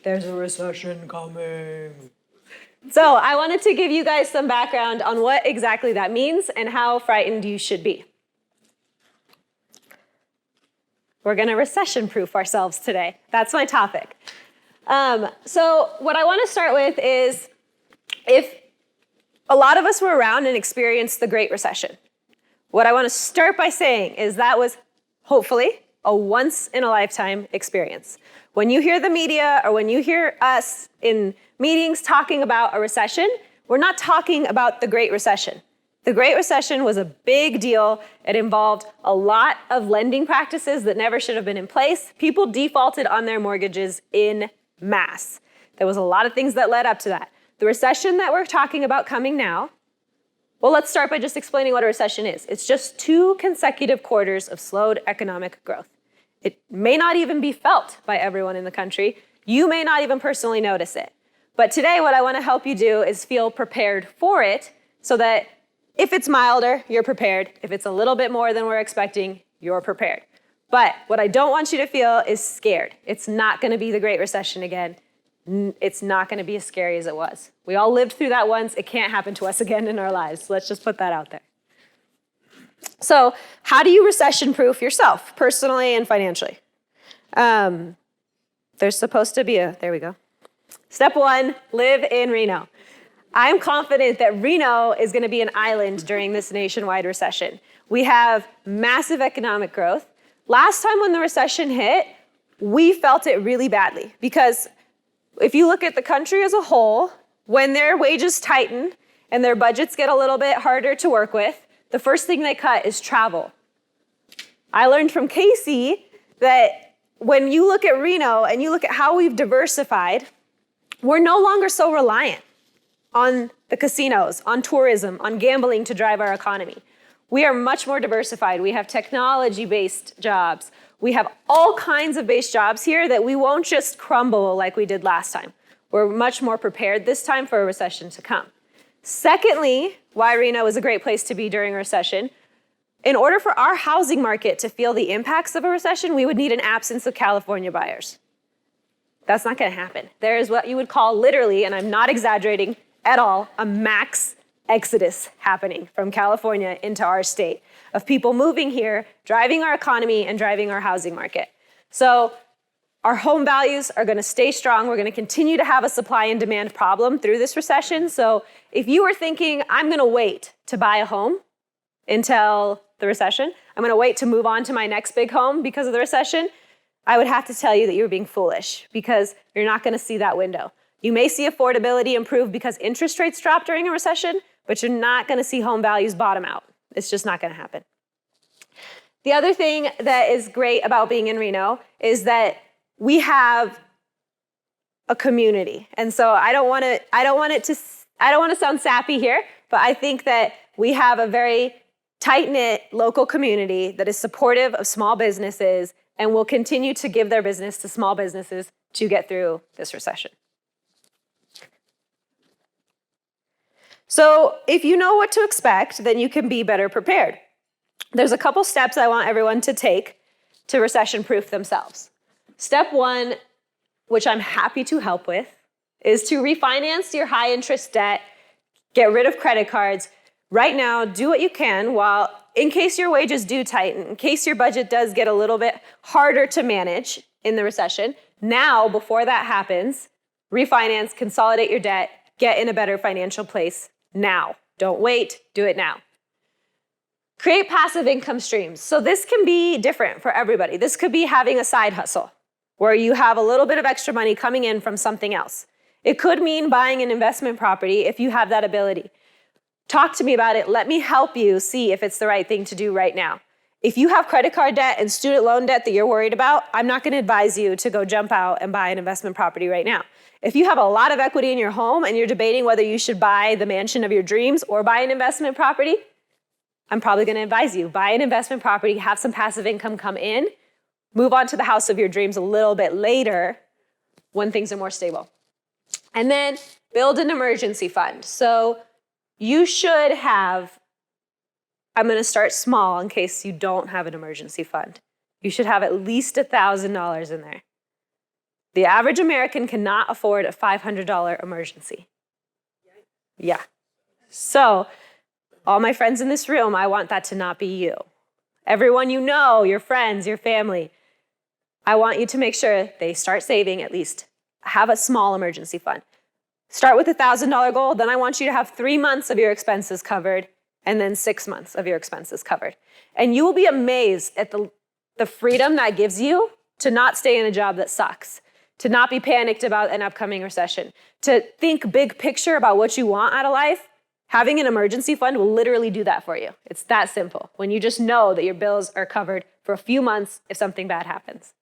there's a recession coming. So I wanted to give you guys some background on what exactly that means and how frightened you should be. We're going to recession-proof ourselves today. That's my topic. So what I want to start with is, if a lot of us were around and experienced the Great Recession, what I want to start by saying is that was hopefully a once-in-a-lifetime experience. When you hear the media or when you hear us in meetings talking about a recession, we're not talking about the Great Recession. The Great Recession was a big deal. It involved a lot of lending practices that never should have been in place. People defaulted on their mortgages in mass. There was a lot of things that led up to that. The recession that we're talking about coming now, well, let's start by just explaining what a recession is. It's just 2 consecutive quarters of slowed economic growth. It may not even be felt by everyone in the country. You may not even personally notice it. But today, what I want to help you do is feel prepared for it, so that if it's milder, you're prepared. If it's a little bit more than we're expecting, you're prepared. But what I don't want you to feel is scared. It's not going to be the Great Recession again. It's not going to be as scary as it was. We all lived through that once. It can't happen to us again in our lives. Let's just put that out there. So how do you recession-proof yourself, personally and financially? There's supposed to be there we go. Step 1, live in Reno. I'm confident that Reno is going to be an island during this nationwide recession. We have massive economic growth. Last time when the recession hit, we felt it really badly, because if you look at the country as a whole, when their wages tighten and their budgets get a little bit harder to work with, the first thing they cut is travel. I learned from Casey that when you look at Reno and you look at how we've diversified, we're no longer so reliant on the casinos, on tourism, on gambling to drive our economy. We are much more diversified. We have technology-based jobs. We have all kinds of base jobs here that we won't just crumble like we did last time. We're much more prepared this time for a recession to come. Secondly, why Reno is a great place to be during a recession, in order for our housing market to feel the impacts of a recession, we would need an absence of California buyers. That's not going to happen. There is what you would call literally, and I'm not exaggerating at all, a max exodus happening from California into our state of people moving here, driving our economy and driving our housing market. So our home values are going to stay strong. We're going to continue to have a supply and demand problem through this recession. So if you were thinking, I'm going to wait to buy a home until the recession, I'm going to wait to move on to my next big home because of the recession, I would have to tell you that you're being foolish, because you're not going to see that window. You may see affordability improve because interest rates drop during a recession, but you're not going to see home values bottom out. It's just not going to happen. The other thing that is great about being in Reno is that we have a community. And so I don't want to sound sappy here, but I think that we have a very tight-knit local community that is supportive of small businesses and will continue to give their business to small businesses to get through this recession. So if you know what to expect, then you can be better prepared. There's a couple steps I want everyone to take to recession-proof themselves. Step 1, which I'm happy to help with, is to refinance your high-interest debt, get rid of credit cards. Right now, do what you can while, in case your wages do tighten, in case your budget does get a little bit harder to manage in the recession. Now, before that happens, refinance, consolidate your debt, get in a better financial place now. Don't wait, do it now. Create passive income streams. So this can be different for everybody. This could be having a side hustle where you have a little bit of extra money coming in from something else. It could mean buying an investment property if you have that ability. Talk to me about it. Let me help you see if it's the right thing to do right now. If you have credit card debt and student loan debt that you're worried about, I'm not going to advise you to go jump out and buy an investment property right now. If you have a lot of equity in your home and you're debating whether you should buy the mansion of your dreams or buy an investment property, I'm probably going to advise you, buy an investment property, have some passive income come in, move on to the house of your dreams a little bit later when things are more stable. And then build an emergency fund. So you should have, I'm going to start small in case you don't have an emergency fund. You should have at least $1,000 in there. The average American cannot afford a $500 emergency. Yeah. So, all my friends in this room, I want that to not be you. Everyone you know, your friends, your family, I want you to make sure they start saving, at least have a small emergency fund. Start with a $1,000 goal, then I want you to have 3 months of your expenses covered, and then 6 months of your expenses covered. And you will be amazed at the freedom that gives you to not stay in a job that sucks, to not be panicked about an upcoming recession, to think big picture about what you want out of life. Having an emergency fund will literally do that for you. It's that simple. When you just know that your bills are covered for a few months if something bad happens.